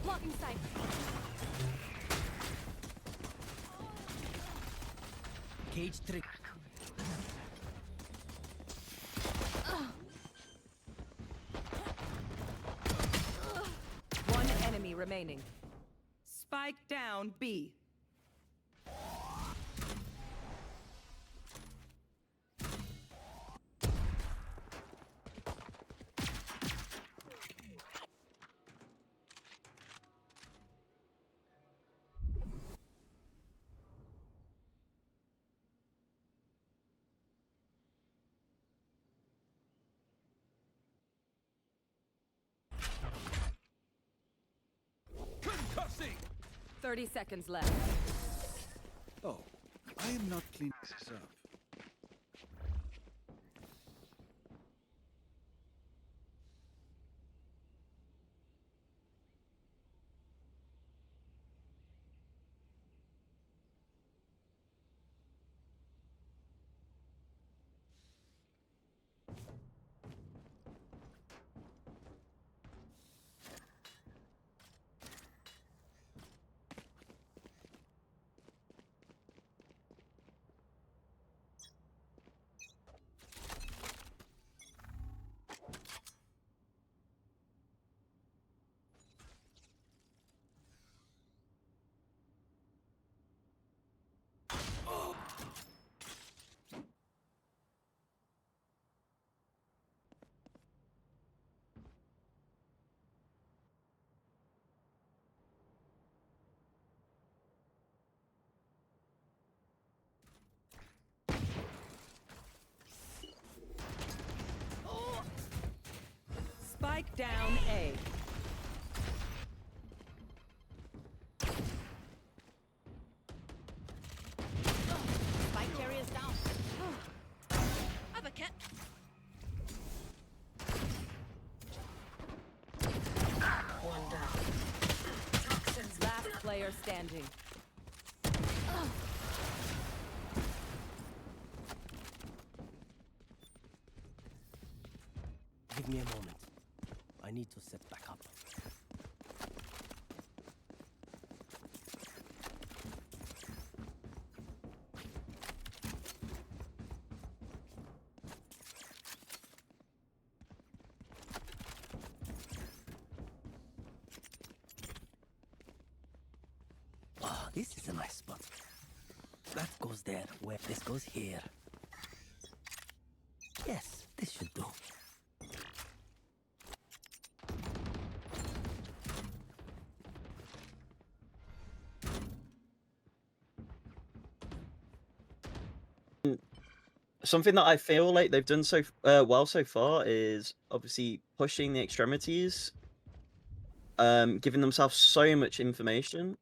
Blocking sight. Cage trick. One enemy remaining. Spike down B. Concussing! 30 seconds left. Oh, I am not cleaning this up. Spike down A. Spike carrier's down. Have a kit. One down. Last player standing. Give me a moment. I need to set back up. Ah, this is a nice spot. That goes there, where this goes here. Yes, this should do. Something that I feel like they've done so well so far is obviously pushing the extremities, giving themselves so much information.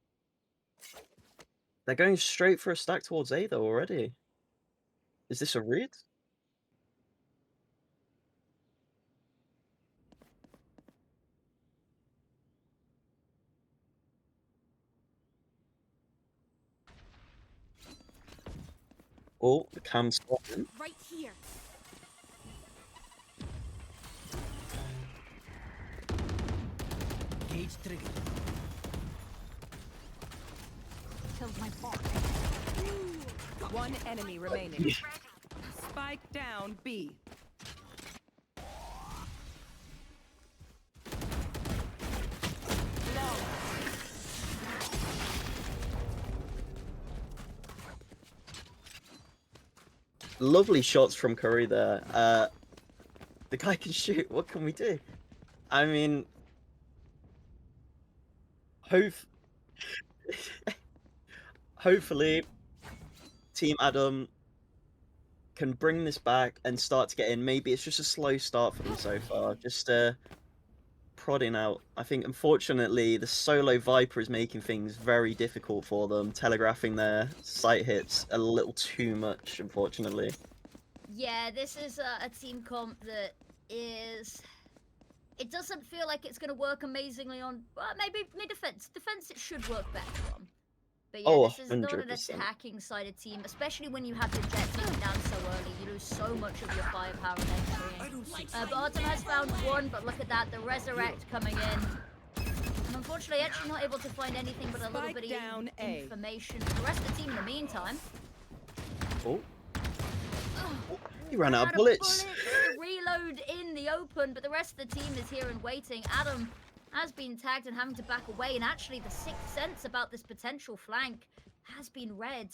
They're going straight for a stack towards A though already. Is this a read? Oh, the cam's spotting. Right here. Cage trigger. Killed my bot. One enemy remaining. Spike down B. Lovely shots from Curry there. The guy can shoot. What can we do? I mean, hope. Hopefully, Team Adam can bring this back and start to get in. Maybe it's just a slow start for them so far. Just prodding out. I think, unfortunately, the solo Viper is making things very difficult for them, telegraphing their sight hits a little too much, unfortunately. Yeah, this is a team comp that is... It doesn't feel like it's going to work amazingly on... Well, maybe mid-defense. Defense it should work better on. But yeah, Oh, this is not an 100%. attacking-sided team, especially when you have the jet taken down so early. You lose so much of your firepower and entry. But Adum has found one, but look at that, the Resurrect coming in. And unfortunately, actually not able to find anything but a little Spike bit down of A. information. The rest of the team, in the meantime... Oh. He ran out of Out of bullets. bullets, reload in the open, but the rest of the team is here and waiting. Adam has been tagged and having to back away, and actually the sixth sense about this potential flank has been read.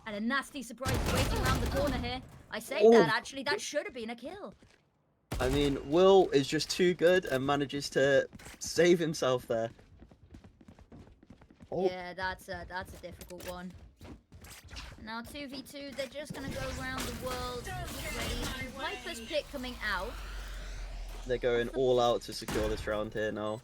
And a nasty surprise waiting around the corner here. I say Oh. that, actually, that should have been a kill. I mean, Will is just too good and manages to save himself there. Oh. Yeah, that's a difficult one. Now 2v2, they're just gonna go around the world, get ready. Viper's pick coming out. They're going all out to secure this round here now.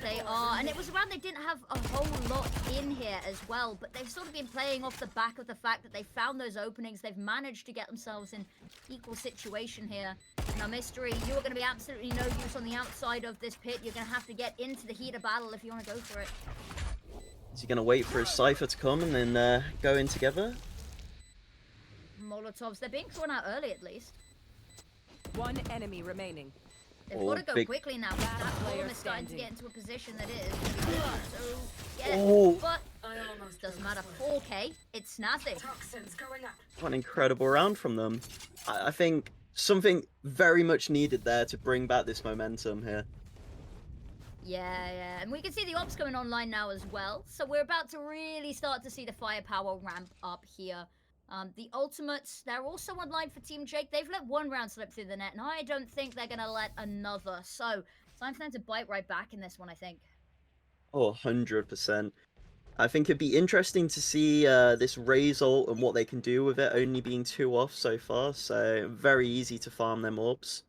They are, and it was around they didn't have a whole lot in here as well, but they've sort of been playing off the back of the fact that they found those openings. They've managed to get themselves in equal situation here. Now, Mystery, you're going to be absolutely no use on the outside of this pit. You're going to have to get into the heat of battle if you want to go for it. Is he going to wait for his Cypher to come and then go in together? Molotovs, they're being thrown out early at least. One enemy remaining. They've Oh, got to go big- quickly now. That player Storm is starting to standing. get into a position that is. So, yeah, Oh. but I almost doesn't matter. 4K, it's snazzy. Toxins going up. What an incredible round from them. I think something very much needed there to bring back this momentum here. Yeah, and we can see the ops coming online now as well. So we're about to really start to see the firepower ramp up here. The ultimates, they're also online for Team Jake. They've let one round slip through the net, and I don't think they're going to let another. So, time for them to bite right back in this one, I think. Oh, 100%. I think it'd be interesting to see this Raze ult and what they can do with it, only being 2 off so far, so very easy to farm them orbs.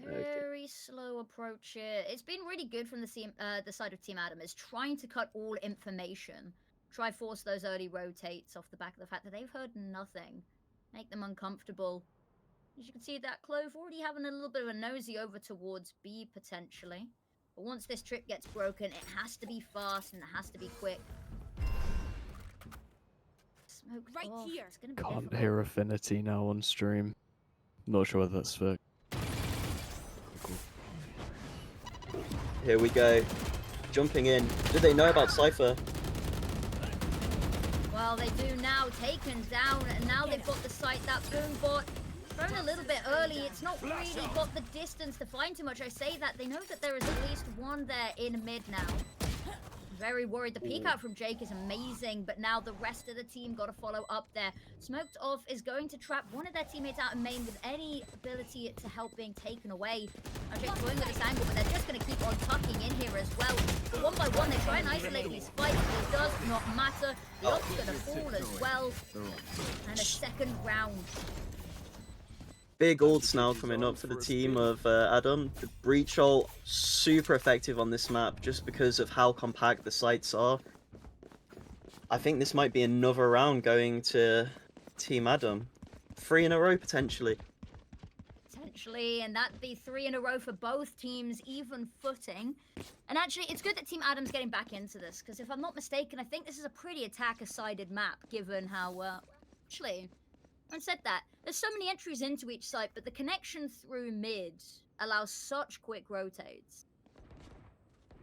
Very slow approach here. It's been really good from the side of Team Adam, is trying to cut all information. Try force those early rotates off the back of the fact that they've heard nothing. Make them uncomfortable. As you can see, that Clove already having a little bit of a nosy over towards B, potentially. But once this trip gets broken, it has to be fast and it has to be quick. Smoked Right off. here. It's gonna be Can't difficult. hear Affinity now on stream. Not sure whether that's for. Here we go. Jumping in. Do they know about Cypher? Well, they do now. Taken down, and now they've got the sight. That boom bot thrown a little bit early. It's not really got the distance to find too much. I say that. They know that there is at least one there in mid now. Very worried. The peek out from Jake is amazing, but now the rest of the team got to follow up there. Smoked off is going to trap one of their teammates out in main with any ability to help being taken away. Now Jake's going with this angle, but they're just going to keep on tucking in here as well. But one by one, they try and isolate these fights, but it does not matter. The ult's going to fall as well. And a second round. Big ults now coming up for the team of Adum. The breach ult, super effective on this map just because of how compact the sites are. I think this might be another round going to Team Adum. 3 in a row, potentially. Potentially, and that'd be 3 in a row for both teams, even footing. And actually, it's good that Team Adam's getting back into this, because if I'm not mistaken, I think this is a pretty attacker-sided map, given how, actually, I said that. There's so many entries into each site, but the connection through mid allows such quick rotates.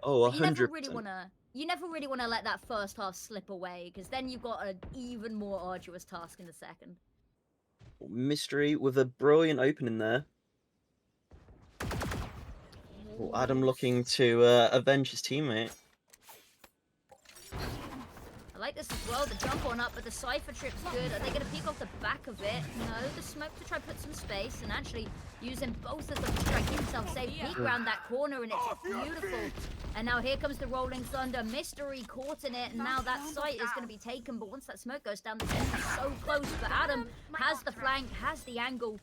Oh, But you never really 100%. wanna. You never really want to let that first half slip away, because then you've got an even more arduous task in the second. Mystery with a brilliant opening there. Oh, Adam looking to avenge his teammate. I like this as well, the jump on up, but the Cypher trip's good. Are they going to peek off the back of it? No, the smoke to try put some space, and actually using both of them to try keep himself safe. Peek around that corner, and it's beautiful. And now here comes the Rolling Thunder. Mystery caught in it, and now that site is going to be taken, but once that smoke goes down, the team is so close. But Adam has the flank, has the angle,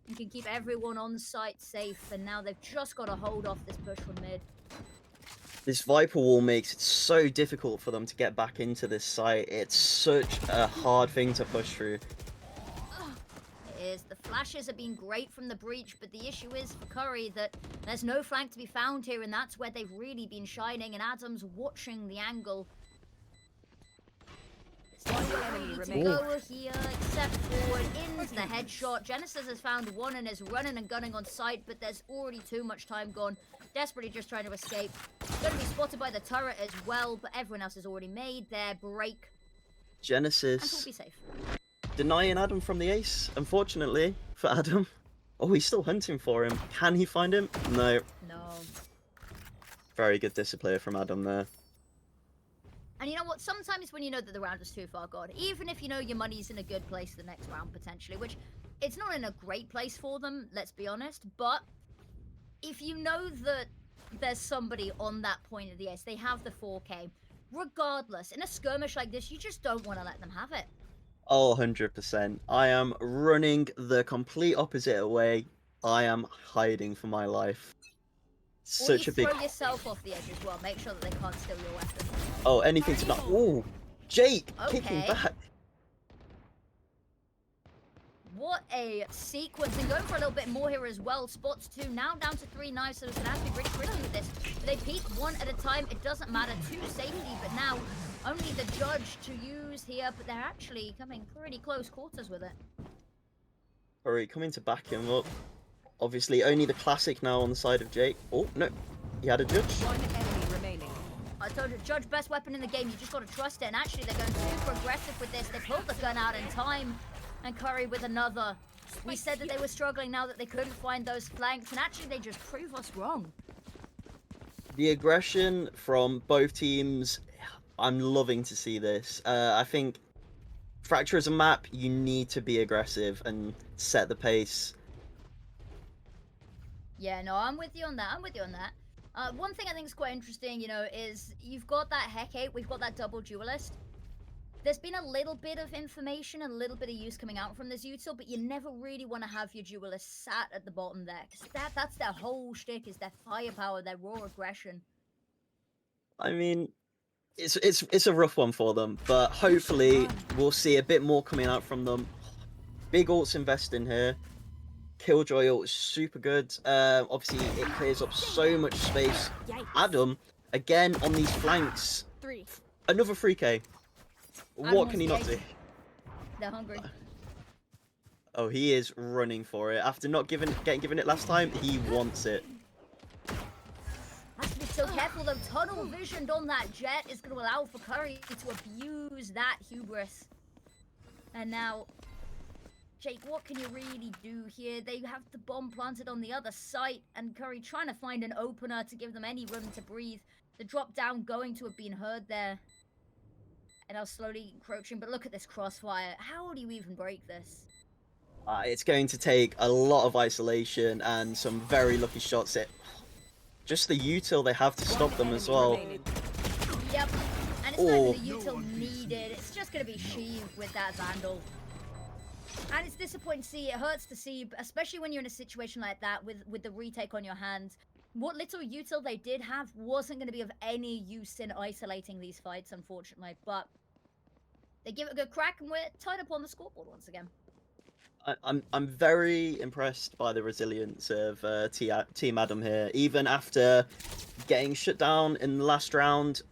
and can keep everyone on site safe. And now they've just got to hold off this push from mid. This Viper wall makes it so difficult for them to get back into this site. It's such a hard thing to push through. It is. The flashes have been great from the breach, but the issue is for Curry that there's no flank to be found here, and that's where they've really been shining, and Adam's watching the angle. It's not ready to go here, except for into the headshot. Genesis has found one and is running and gunning on site, but there's already too much time gone. Desperately just trying to escape. Going to be spotted by the turret as well, but everyone else has already made their break. And Genesis will be safe. denying Adam from the ace, unfortunately, for Adam. Oh, he's still hunting for him. Can he find him? No. No. Very good display from Adam there. And you know what? Sometimes when you know that the round is too far gone, even if you know your money's in a good place the next round potentially, which it's not in a great place for them, let's be honest, but if you know that there's somebody on that point of the ace, they have the 4K, regardless, in a skirmish like this, you just don't want to let them have it. Oh, 100%. I am running the complete opposite way. I am hiding for my life. Or Such you a big... throw yourself off the edge as well. Make sure that they can't steal your weapon. Oh, anything to not... Ooh! Jake! Kicking Okay. back! What a sequence, and going for a little bit more here as well. Spots 2, now down to 3 knives, so it's going to have to be really tricky with this. But they peek one at a time, it doesn't matter, 2 safety, but now only the judge to use here, but they're actually coming pretty close quarters with it. Hurry, coming to back him up. Obviously, only the classic now on the side of Jake. Oh, no. He had a judge. One enemy remaining. I told you, judge best weapon in the game, you just got to trust it, and actually they're going super aggressive with this. They pulled the gun out in time, and Curry with another. We said that they were struggling now that they couldn't find those flanks, and actually they just prove us wrong. The aggression from both teams, I'm loving to see this. I think Fracture as a map, you need to be aggressive and set the pace. Yeah, no, I'm with you on that. I'm with you on that. One thing I think is quite interesting, you know, is you've got that Hecate, we've got that double duelist. There's been a little bit of information, a little bit of use coming out from this util, but you never really want to have your duelist sat at the bottom there, because that's their whole shtick, is their firepower, their raw aggression. I mean, it's a rough one for them, but hopefully we'll see a bit more coming out from them. Big ults invest in here. Killjoy ult is super good. Obviously, it clears up so much space. Adam, again on these flanks. 3. Another 3K. What can he not do? They're hungry. Oh, he is running for it. After not getting given it last time, he wants it. Has to be so careful though. Tunnel visioned on that jet is going to allow for Curry to abuse that hubris. And now, Jake, what can you really do here? They have the bomb planted on the other site, and Curry trying to find an opener to give them any room to breathe. The drop down going to have been heard there. And I was slowly encroaching, but look at this crossfire. How do you even break this? It's going to take a lot of isolation and some very lucky shots. Just the util they have to stop them as well. Yep. And it's not even the util needed. It's just going to be sheathed with that Vandal. And it's disappointing to see. It hurts to see, especially when you're in a situation like that with the retake on your hands. What little util they did have wasn't going to be of any use in isolating these fights, unfortunately. But they give it a good crack, and we're tied up on the scoreboard once again. I'm very impressed by the resilience of Team Adam here. Even after getting shut down in the last round,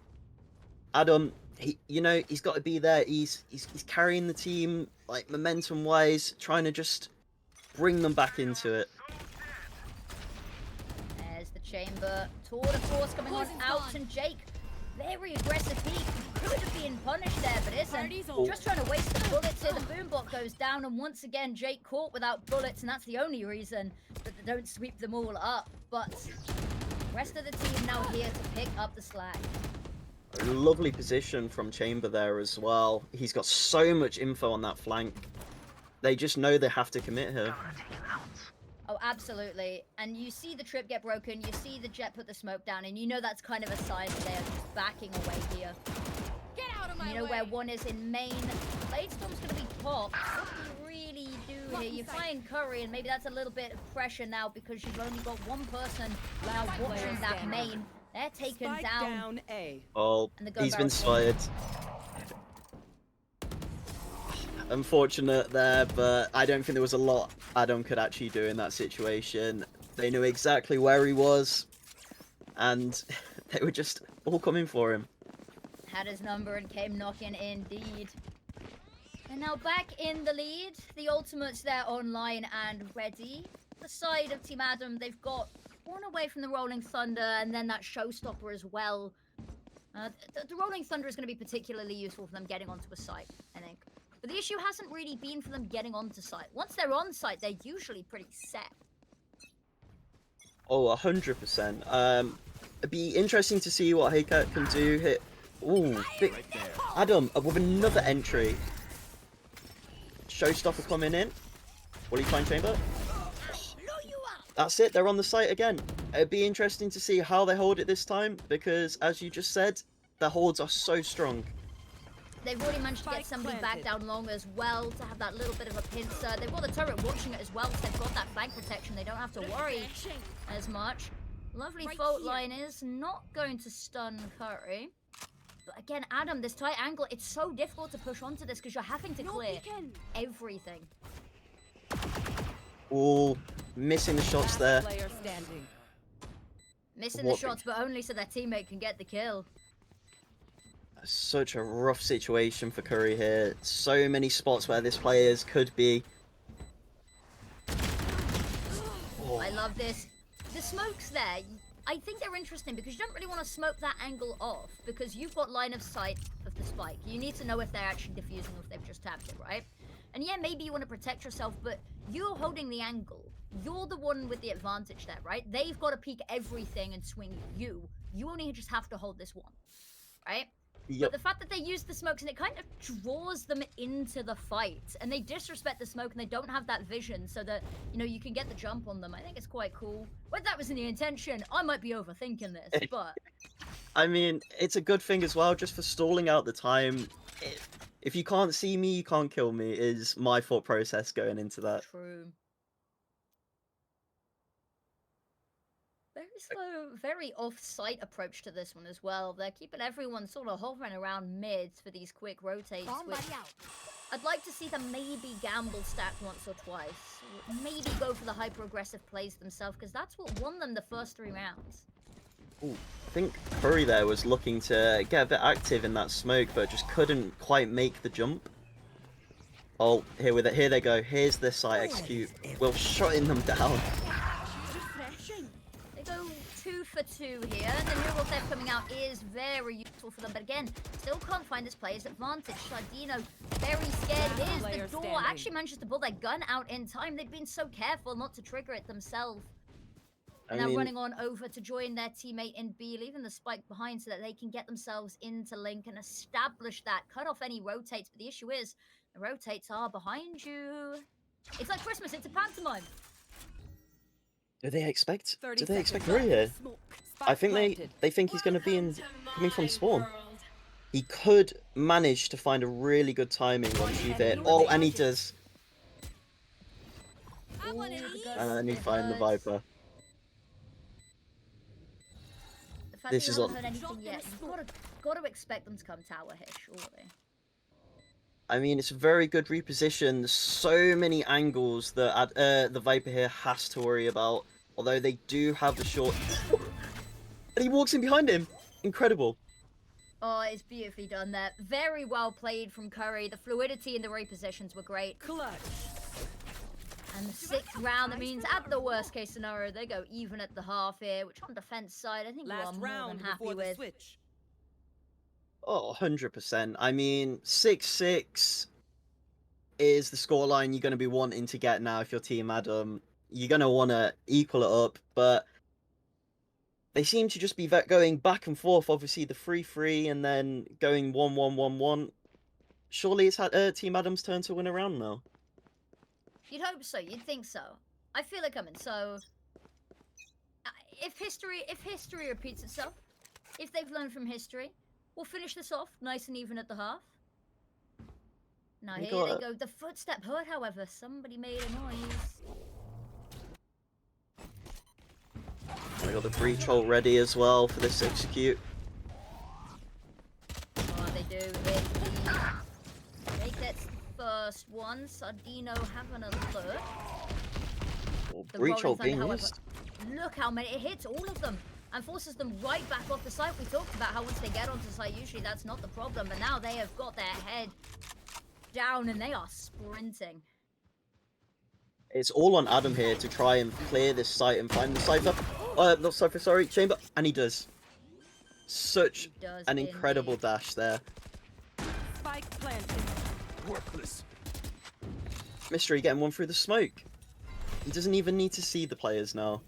Adam, he's got to be there. He's carrying the team, like, momentum-wise, trying to just bring them back into it. There's the Chamber. Tour de force coming on Poison's out, gone. and Jake, very aggressive peek. Could have been punished there, but isn't. Party's over. Just trying to waste the bullets here. The boombot goes down, and once again, Jake caught without bullets, and that's the only reason that they don't sweep them all up. But the rest of the team now here to pick up the slack. Lovely position from Chamber there as well. He's got so much info on that flank. They just know they have to commit here. Oh, absolutely. And you see the trip get broken, you see the jet put the smoke down, and you know that's kind of a sign that they are just backing away here. Get out of my You know way. where one is in main. Bladestorm's going to be popped. What do you really do here? You find Curry, and maybe that's a little bit of pressure now because you've only got one person now watching that main. They're taken Spike down A. Oh, And the gun he's been barrel's spotted. Unfortunate there, but I don't think there was a lot Adum could actually do in that situation. They knew exactly where he was, and they were just all coming for him. had his number and came knocking indeed. And now back in the lead. The ultimates there online and ready. The side of Team Adum, they've got one away from the Rolling Thunder and then that showstopper as well. The Rolling Thunder is going to be particularly useful for them getting onto a site, I think. But the issue hasn't really been for them getting onto site. Once they're on site, they're usually pretty set. Oh, 100%. It'd be interesting to see what Haycat can do here. Ooh, big... Adum with another entry. Showstopper coming in. Will he find Chamber? That's it, they're on the site again. It'd be interesting to see how they hold it this time, because as you just said, their holds are so strong. They've already managed to get somebody back down long as well to have that little bit of a pincer. They've got the turret watching it as well, so they've got that flank protection. They don't have to worry as much. Lovely fault line is not going to stun Curry. But again, Adum, this tight angle, it's so difficult to push onto this because you're having to clear everything. Ooh, missing the shots there. Player standing. Missing the shots, but only so their teammate can get the kill. Such a rough situation for Curry here. So many spots where this players could be. I love this. The smokes there, I think they're interesting because you don't really want to smoke that angle off because you've got line of sight of the spike. You need to know if they're actually defusing or if they've just tapped it, right? And yeah, maybe you want to protect yourself, but you're holding the angle. You're the one with the advantage there, right? They've got to peek everything and swing you. You only just have to hold this one, right? Yep. But the fact that they use the smokes and it kind of draws them into the fight, and they disrespect the smoke and they don't have that vision so that, you know, you can get the jump on them. I think it's quite cool. Whether that was in the intention, I might be overthinking this, but... I mean, it's a good thing as well, just for stalling out the time. If you can't see me, you can't kill me, is my thought process going into that. True. Very slow, very off-site approach to this one as well. They're keeping everyone sort of hovering around mid for these quick rotates. Which I'd like to see them maybe gamble stack once or twice. Maybe go for the hyper-aggressive plays themselves, because that's what won them the first 3 rounds. Ooh, I think Curry there was looking to get a bit active in that smoke, but just couldn't quite make the jump. Oh, here they go. Here's the site execute. We're shutting them down. They go 2 for 2 here. The neural theft coming out is very useful for them, but again, still can't find this player's advantage. Sardino very scared. Here's the door. Actually manages to pull their gun out in time. They've been so careful not to trigger it themselves. And they're running on over to join their teammate in B, leaving the spike behind so that they can get themselves into link and establish that. Cut off any rotates, but the issue is, the rotates are behind you. It's like Christmas, it's a pantomime. Do they expect Curry Curry here? I think they think he's going to be coming from spawn. He could manage to find a really good timing once you hit. Oh, and he does. And then you find the Viper. The fact This that is you all- haven't heard anything yet, you've got to expect them to come tower here, surely. I mean, it's a very good reposition. There's so many angles that the Viper here has to worry about. Although they do have the short... And he walks in behind him. Incredible. Oh, it's beautifully done there. Very well played from Curry. The fluidity in the repositions were great. Clutch. And the 6th round, that means at the worst case scenario, they go even at the half here, which on defense side, I think you are Last more than round happy before the with. switch. Oh, 100%. I mean, 6-6 is the scoreline you're going to be wanting to get now if you're Team Adum. You're going to want to equal it up, but they seem to just be going back and forth. Obviously, the 3-3 and then going 1-1-1-1. Surely it's Team Adum's turn to win a round now. You'd hope so. You'd think so. I feel it coming. So, if history repeats itself, if they've learned from history, we'll finish this off nice and even at the half. Now We here got they it. go. The footstep hurt, however. Somebody made a noise. We got the breach ult ready as well for this execute. Oh, they do hit the... They gets the first one. Sardino have an alert. Well, The breach Rolling ult Thunder, being however, used. look how many it hits all of them and forces them right back off the site. We talked about how once they get onto the site, usually that's not the problem, but now they have got their head down and they are sprinting. It's all on Adum here to try and clear this site and find the Cypher. Not Cypher, sorry, Chamber. And he does. Such He does an incredible indeed. dash there. Spike planted. Worthless. Mystery getting one through the smoke. He doesn't even need to see the players now.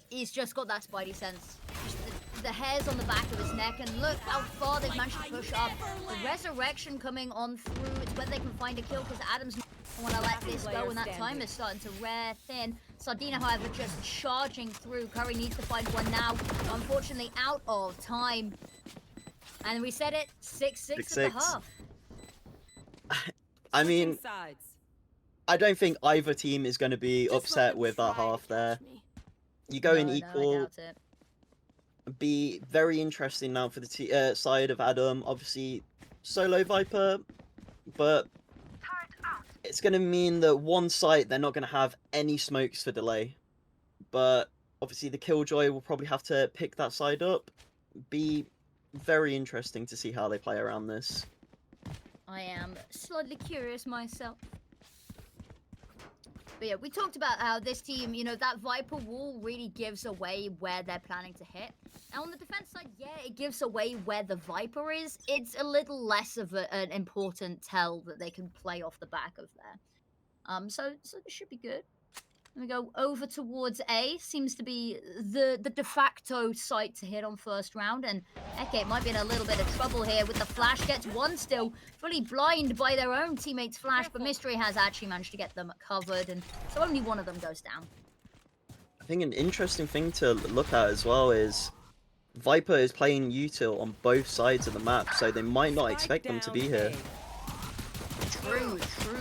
He's just got that spidey sense. Just the hairs on the back of his neck, and look how far they've managed to push up. The resurrection coming on through. It's whether they can find a kill, because Adam's not want to let this go, and that time is starting to wear thin. Sardina, however, just charging through. Curry needs to find one now. Unfortunately, out of time. And we said it, 6-6 at the 6-6. half. I mean, Switching sides. I don't think either team is going to be upset with that half there. You go in No, equal. I doubt it. Be very interesting now for the side of Adum. Obviously, solo Viper, but it's going to mean that one site they're not going to have any smokes for delay. But obviously, the Killjoy will probably have to pick that side up. Be very interesting to see how they play around this. I am slightly curious myself. But yeah, we talked about how this team, you know, that Viper wall really gives away where they're planning to hit. And on the defense side, yeah, it gives away where the Viper is. It's a little less of an important tell that they can play off the back of there. So this should be good. Let me go over towards A. Seems to be the de facto site to hit on first round. And Eke might be in a little bit of trouble here with the flash. Gets one still, fully blind by their own teammates' flash. But Mystery has actually managed to get them covered. And so only one of them goes down. I think an interesting thing to look at as well is Viper is playing util on both sides of the map, so they might not expect them to be here. True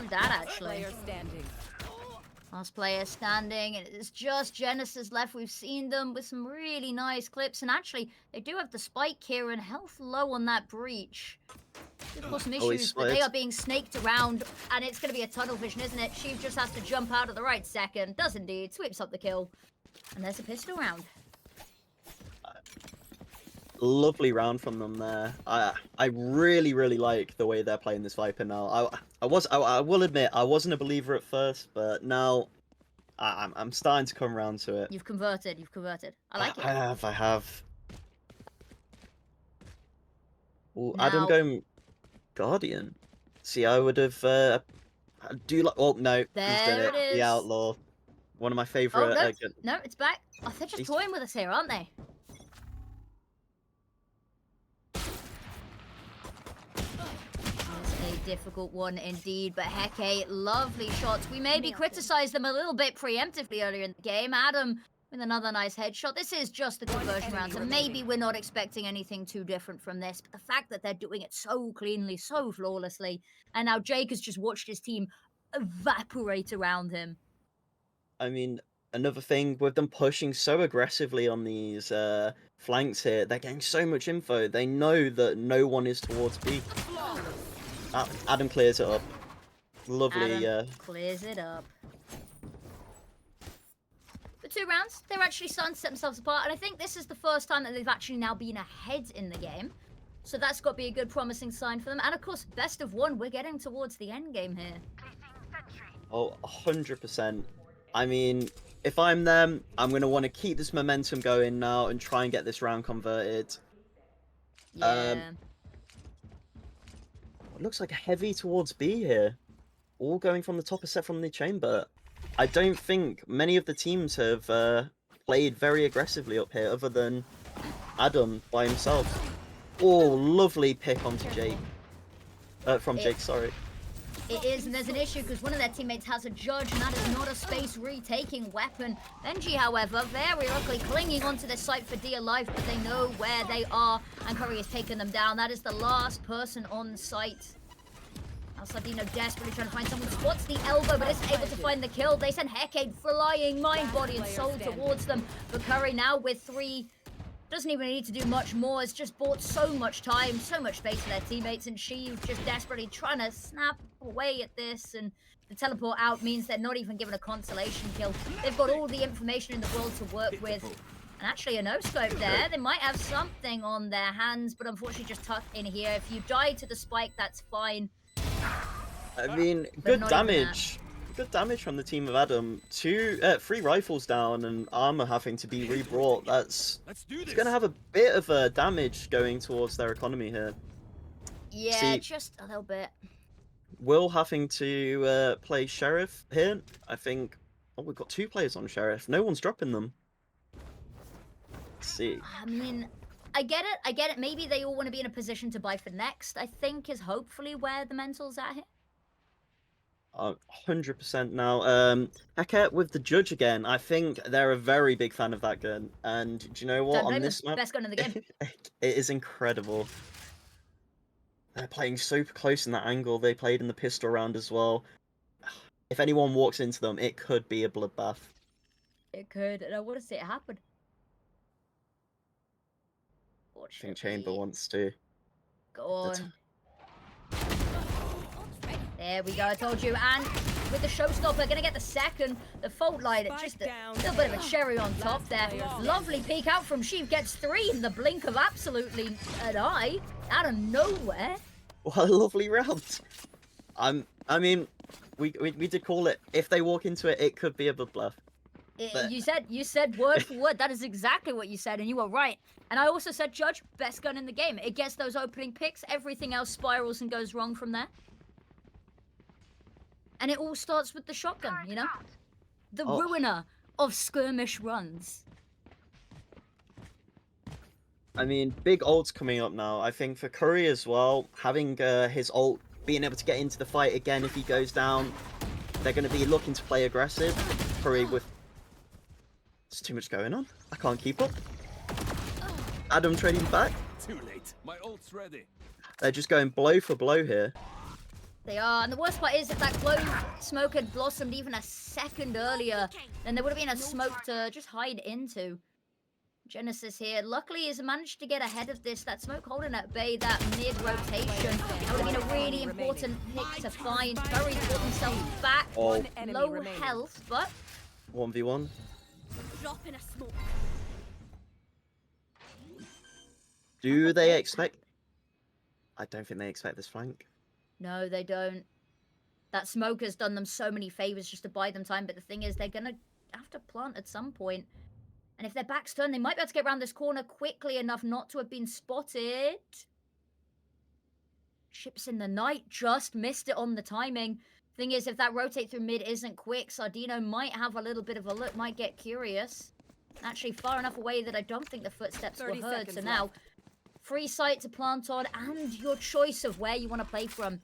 that actually. Player standing. Last player standing, and it's just Genesis left. We've seen them with some really nice clips, and actually, they do have the spike here and health low on that breach. Of course, some issues, but they are being snaked around, and it's going to be a tunnel vision, isn't it? She just has to jump out at the right second. Does indeed. Sweeps up the kill. And there's a pistol round. Lovely round from them there. I really like the way they're playing this Viper now. I will admit I wasn't a believer at first, but now I'm starting to come around to it. You've converted. I like it. I have. Ooh, Now- Adum going Guardian. See, I would have. Do you like? Oh no, he's done There it is. The Outlaw. One of my Oh, favorite. no, it's back. Oh, they're just toying with us here, aren't they? It's a difficult one indeed, but Heke, lovely shots. We maybe criticized them a little bit preemptively earlier in the game. Adum with another nice headshot. This is just the conversion round, so maybe we're not expecting anything too different from this. But the fact that they're doing it so cleanly, so flawlessly, and now Jake has just watched his team evaporate around him. I mean, another thing with them pushing so aggressively on these flanks here, they're getting so much info. They know that no one is towards B. Adum clears it up. Lovely. Adum clears it up. For 2 rounds, they're actually starting to set themselves apart, and I think this is the first time that they've actually now been ahead in the game. So that's got to be a good promising sign for them. And of course, best of 1, we're getting towards the end game here. Oh, 100%. I mean, if I'm them, I'm going to want to keep this momentum going now and try and get this round converted. Yeah. It looks like a heavy towards B here. All going from the top of set from the chamber. I don't think many of the teams have played very aggressively up here other than Adum by himself. Oh, lovely pick onto Jake. From Jake, sorry. It is, and there's an issue because one of their teammates has a judge, and that is not a space retaking weapon. Benji, however, very luckily clinging onto the site for dear life, but they know where they are, and Curry has taken them down. That is the last person on site. Now Sardino desperately trying to find someone, spots the elbow, but isn't able to find the kill. They send Hecade flying, mind, body, and soul towards them. But Curry now with 3... doesn't even need to do much more. It's just bought so much time, so much space for their teammates, and she's just desperately trying to snap away at this, and the teleport out means they're not even given a consolation kill. They've got all the information in the world to work with. And actually a no-scope there. They might have something on their hands, but unfortunately just tucked in here. If you die to the spike, that's fine. I mean, good damage. Good damage from the team of Adum. 3 rifles down and armor having to be rebrought. It's going to have a bit of damage going towards their economy here. Yeah, just a little bit. Will having to play Sheriff here. I think... Oh, we've got 2 players on Sheriff. No one's dropping them. Let's see. I mean, I get it. Maybe they all want to be in a position to buy for next, I think, is hopefully where the mental's at here. 100% now. Hecate with the judge again. I think they're a very big fan of that gun. And do you know what? On this map, best gun in the game. It is incredible. They're playing super close in that angle. They played in the pistol round as well. If anyone walks into them, it could be a bloodbath. It could, and I want to see it happen. I think Chamber wants to. Go on. There we go, I told you. And with the showstopper, gonna get the second. The fault line, just a little bit of a cherry on top there. Lovely peek out from Sheev, gets 3 in the blink of absolutely an eye. Out of nowhere. What a lovely round. I mean, we did call it. If they walk into it, it could be a bloodbath. You said word for word. That is exactly what you said, and you were right. And I also said, Judge, best gun in the game. It gets those opening picks. Everything else spirals and goes wrong from there. And it all starts with the shotgun, you know? The ruiner of skirmish runs. I mean, big ults coming up now. I think for Curry as well, having his ult, being able to get into the fight again if he goes down, they're going to be looking to play aggressive. Curry with... There's too much going on. I can't keep up. Adum trading back. Too late. My ult's ready. They're just going blow for blow here. They are, and the worst part is if that clove smoke had blossomed even a second earlier, then there would have been a smoke to just hide into. Genesis here, luckily has managed to get ahead of this. That smoke holding at bay, that mid-rotation. That would have been a really important pick to find. Curry pulled himself back, Oh. low health, but... 1v1. Drop in a smoke. Do they expect... I don't think they expect this flank. No, they don't. That smoke has done them so many favors just to buy them time, but the thing is, they're gonna have to plant at some point. And if their back's turned, they might be able to get around this corner quickly enough not to have been spotted. Ships in the night, just missed it on the timing. Thing is, if that rotate through mid isn't quick, Sardino might have a little bit of a look, might get curious. Actually, far enough away that I don't think the footsteps were heard, so now... Free site to plant on, and your choice of where you want to play from.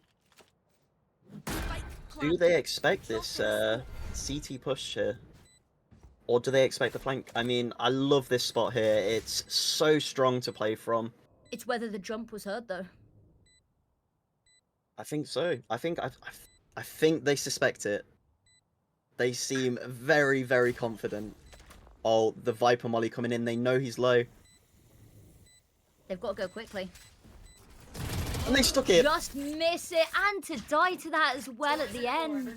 Do they expect this CT push here? Or do they expect the flank? I mean, I love this spot here. It's so strong to play from. It's whether the jump was heard, though. I think so. I think they suspect it. They seem very, very confident. Oh, the Viper Molly coming in. They know he's low. They've got to go quickly. And they stuck it. Just miss it, and to die to that as well at the end.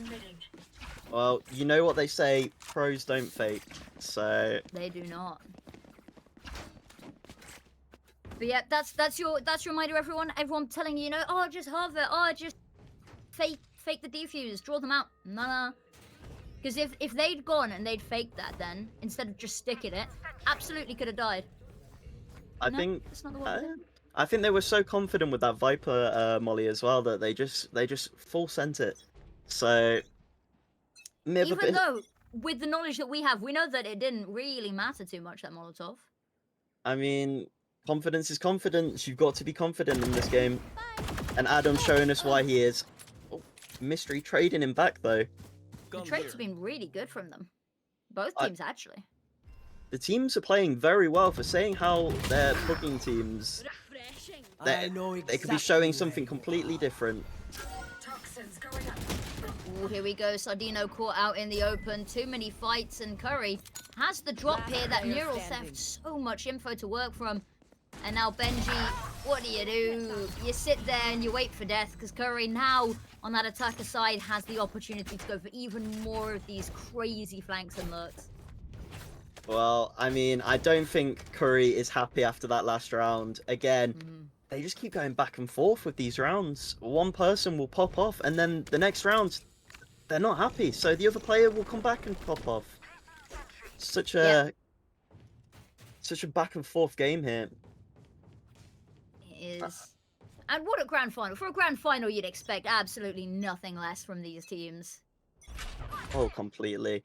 Well, you know what they say, pros don't fake, so... They do not. But yeah, that's your reminder, everyone. Everyone telling you, you know, oh, just halve it, oh, just fake fake the defuse, draw them out. Nah. Because if they'd gone and they'd faked that then, instead of just sticking it, absolutely could have died. I No, think that's not the one we did. I think they were so confident with that Viper molly as well that they just full sent it. So Even though, with the knowledge that we have, we know that it didn't really matter too much, that Molotov. I mean, confidence is confidence. You've got to be confident in this game. And Adam's showing us why he is. Oh, mystery trading him back though. The trades have been really good from them. Both teams, actually. The teams are playing very well for saying how they're booking teams. Refreshing. They could be showing something completely different. Toxins going up. Ooh, here we go. Sardino caught out in the open. Too many fights, and Curry has the drop here. That neural theft, so much info to work from. And now Benji, what do? You sit there and you wait for death, because Curry now on that attacker side has the opportunity to go for even more of these crazy flanks and lurks. Well, I mean, I don't think Curry is happy after that last round. Again, they just keep going back and forth with these rounds. One person will pop off, and then the next round, they're not happy. So the other player will come back and pop off. Such a back and forth game here. It is. And what a grand final. For a grand final, you'd expect absolutely nothing less from these teams. Oh, completely.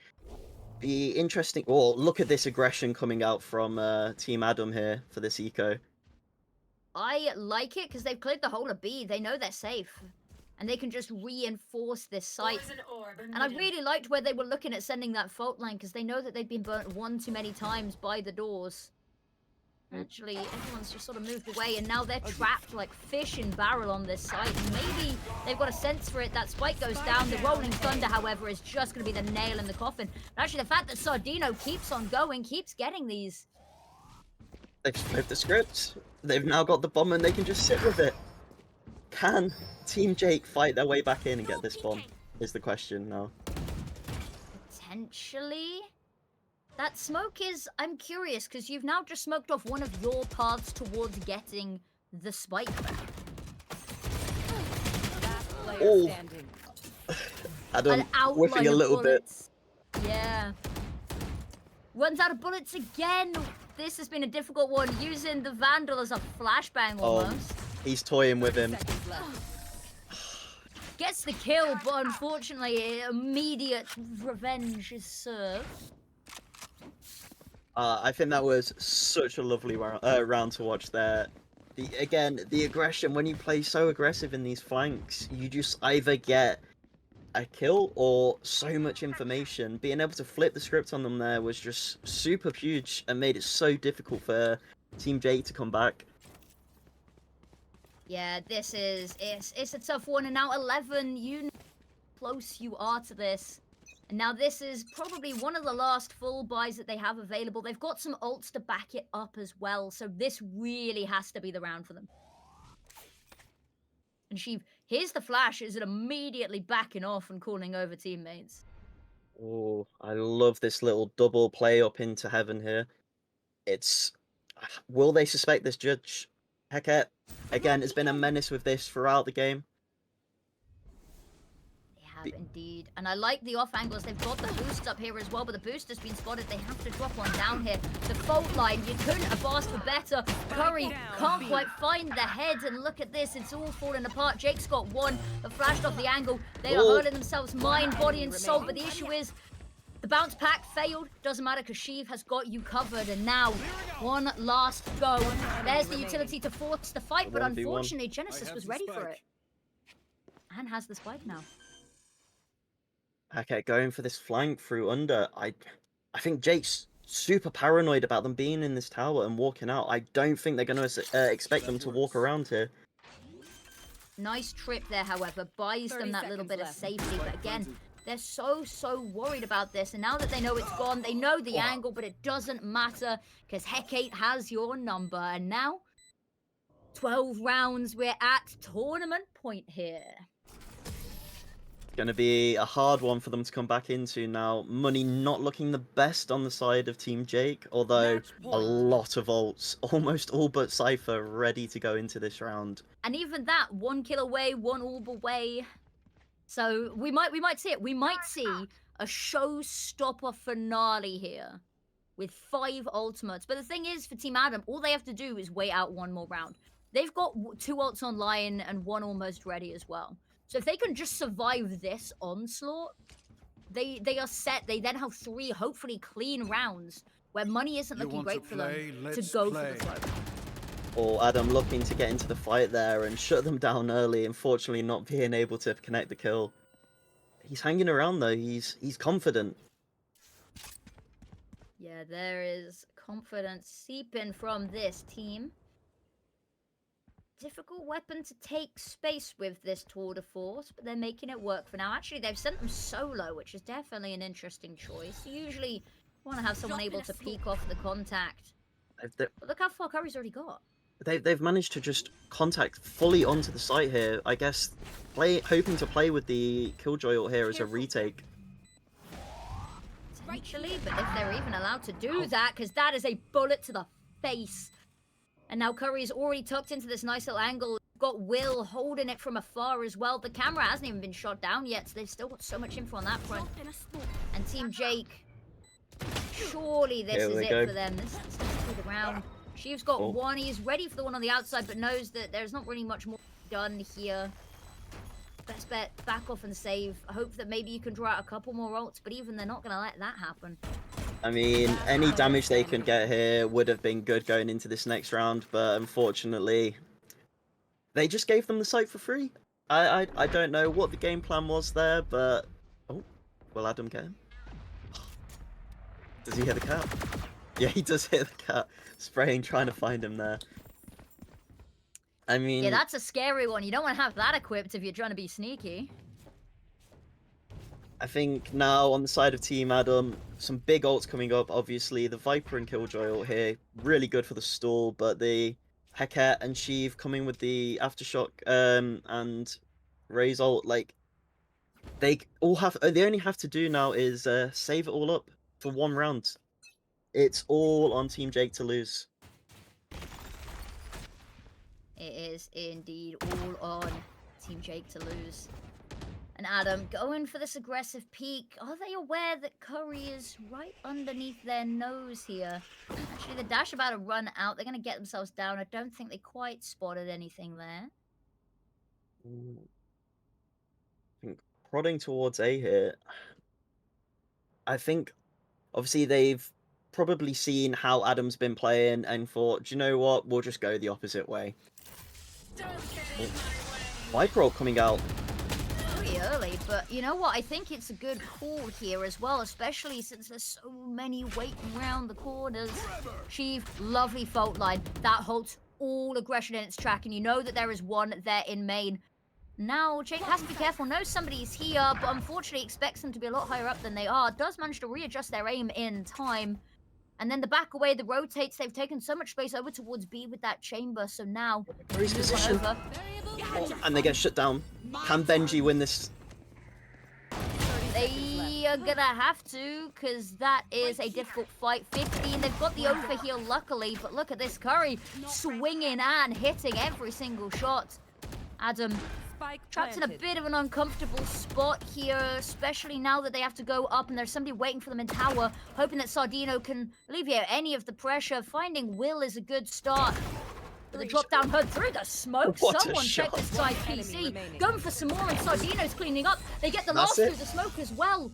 Be interesting. Oh, look at this aggression coming out from Team Adum here for this eco. I like it because they've cleared the whole of B. They know they're safe. And they can just reinforce this site. And I really liked where they were looking at sending that fault line because they know that they've been burnt one too many times by the doors. Actually, everyone's just sort of moved away, and now they're trapped like fish in barrel on this site. Maybe they've got a sense for it. That spike goes down. The rolling thunder, however, is just going to be the nail in the coffin. But actually, the fact that Sardino keeps on going, keeps getting these. They've flipped the script. They've now got the bomb, and they can just sit with it. Can Team Jake fight their way back in and get this bomb? Is the question now. Potentially. That smoke is... I'm curious, because you've now just smoked off one of your paths towards getting the spike back. Oh. Adam whiffing a little bit. Yeah. Runs out of bullets again. This has been a difficult one. Using the Vandal as a flashbang almost. He's toying with him. Gets the kill, but unfortunately, immediate revenge is served. I think that was such a lovely round to watch there. The aggression, when you play so aggressive in these flanks, you just either get a kill or so much information. Being able to flip the script on them there was just super huge and made it so difficult for Team J to come back. Yeah, this is... It's a tough one, and now 11, you know how close you are to this. And now this is probably one of the last full buys that they have available. They've got some ults to back it up as well, so this really has to be the round for them. And here's the flash, is it immediately backing off and calling over teammates. Oh, I love this little double play up into heaven here. Will they suspect this judge? Heket, again, has been a menace with this throughout the game. Indeed, and I like the off angles. They've got the boost up here as well, but the boost has been spotted. They have to drop one down here. The fault line, you couldn't have asked for better. Curry can't quite find the head, and look at this, it's all falling apart. Jake's got one, but flashed off the angle. They are hurling themselves mind, body, and soul, but the issue is the bounce pack failed. Doesn't matter because Sheev has got you covered, and now one last go. There's the utility to force the fight, but unfortunately Genesis was ready for it. And has the spike now. Okay, going for this flank through under. I think Jake's super paranoid about them being in this tower and walking out. I don't think they're going to expect them to walk around here. Nice trip there, however. Buys them that little bit of safety. But again, they're so worried about this. And now that they know it's gone, they know the angle, but it doesn't matter because Hecate has your number. And now, 12 rounds. We're at tournament point here. Going to be a hard one for them to come back into now. Money not looking the best on the side of Team Jake, although a lot of ults, almost all but Cypher, ready to go into this round. And even that, 1 kill away, 1 orb away. So we might see it. We might see a showstopper finale here with 5 ultimates. But the thing is, for Team Adam, all they have to do is wait out one more round. They've got 2 ults online and 1 almost ready as well. So if they can just survive this onslaught, they are set. They then have 3 hopefully clean rounds where money isn't You looking want great to for them play? to Let's go play. for the throw. Or Adam looking to get into the fight there and shut them down early, unfortunately not being able to connect the kill. He's hanging around though, he's confident. Yeah, there is confidence seeping from this team. Difficult weapon to take space with this tour de force, but they're making it work for now. Actually, they've sent them solo, which is definitely an interesting choice. Usually, you want to have someone able to peek off the contact. But look how far Curry's already got. They've managed to just contact fully onto the site here. I guess hoping to play with the Killjoy ult here as a retake. Potentially, but if they're even allowed to do that, because that is a bullet to the face. And now Curry's already tucked into this nice little angle. Got Will holding it from afar as well. The camera hasn't even been shot down yet, so they've still got so much info on that front. And Team Jake, surely this is it for them. This is to the round. Sheev's got one. He's ready for the one on the outside, but knows that there's not really much more done here. Best bet, back off and save. Hope that maybe you can draw out a couple more ults, but even they're not going to let that happen. I mean, any damage they can get here would have been good going into this next round, but unfortunately, they just gave them the site for free. I don't know what the game plan was there, but... Oh, will Adam get him? Does he hit the cat? Yeah, he does hit the cat. Spraying, trying to find him there. I mean... Yeah, that's a scary one. You don't want to have that equipped if you're trying to be sneaky. I think now on the side of Team Adam, some big ults coming up. Obviously, the Viper and Killjoy ult here, really good for the stall, but the Heket and Sheev coming with the Aftershock and Ray's ult, like, they only have to do now is save it all up for 1 round. It's all on Team Jake to lose. It is indeed all on Team Jake to lose. And Adam going for this aggressive peek. Are they aware that Curry is right underneath their nose here? Actually, the dash about to run out. They're going to get themselves down. I don't think they quite spotted anything there. I think prodding towards A here. I think, obviously, they've probably seen how Adam's been playing and thought, do you know what? We'll just go the opposite way. Viper ult coming out. Pretty early, but you know what? I think it's a good call here as well, especially since there's so many waiting around the corners. Sheev, lovely fault line. That holds all aggression in its track, and you know that there is one there in main. Now, Jake has to be careful. Knows somebody's here, but unfortunately expects them to be a lot higher up than they are. Does manage to readjust their aim in time. And then the back away, the rotates. They've taken so much space over towards B with that chamber. So now, Curry's position. And they get shut down. Can Benji win this? They are gonna have to, because that is a difficult fight. 15, they've got the overheal luckily, but look at this. Curry swinging and hitting every single shot. Adam trapped in a bit of an uncomfortable spot here, especially now that they have to go up and there's somebody waiting for them in tower, hoping that Sardino can alleviate any of the pressure. Finding Will is a good start. But the drop down HUD through the smoke. Someone check this side PC. Going for some more and Sardino's cleaning up. They get the last through the smoke as well.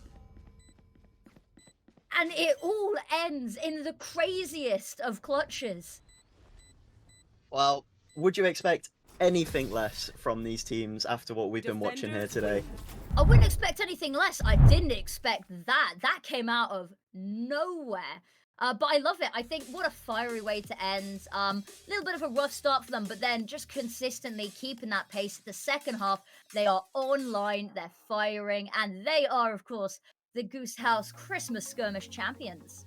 And it all ends in the craziest of clutches. Well, would you expect anything less from these teams after what we've been watching here today? I wouldn't expect anything less. I didn't expect that. That came out of nowhere. But I love it. I think what a fiery way to end. A little bit of a rough start for them, but then just consistently keeping that pace. The second half, they are online, they're firing, and they are, of course, the Goose House Christmas Skirmish champions.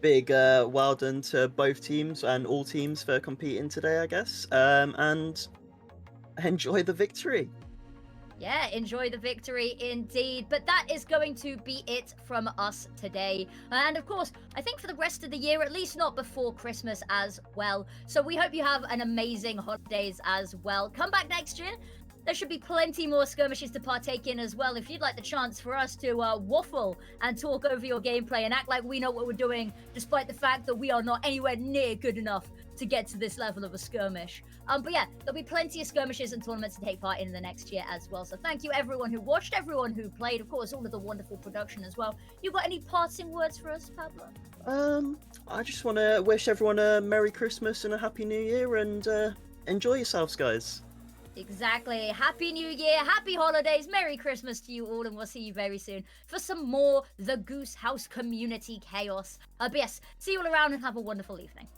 Big well done to both teams and all teams for competing today, I guess. And enjoy the victory. Yeah, enjoy the victory indeed. But that is going to be it from us today. And of course, I think for the rest of the year, at least not before Christmas as well. So we hope you have an amazing holidays as well. Come back next year. there should be plenty more skirmishes to partake in as well. If you'd like the chance for us to waffle and talk over your gameplay and act like we know what we're doing, despite the fact that we are not anywhere near good enough to get to this level of a skirmish. But yeah, there'll be plenty of skirmishes and tournaments to take part in the next year as well. So thank you everyone who watched, everyone who played, of course, all of the wonderful production as well. You got any parting words for us, Pablo? I just want to wish everyone a Merry Christmas and a Happy New Year, and enjoy yourselves, guys. Exactly. Happy New Year, happy holidays, Merry Christmas to you all, and we'll see you very soon for some more The Goose House community chaos. But yes, see you all around and have a wonderful evening.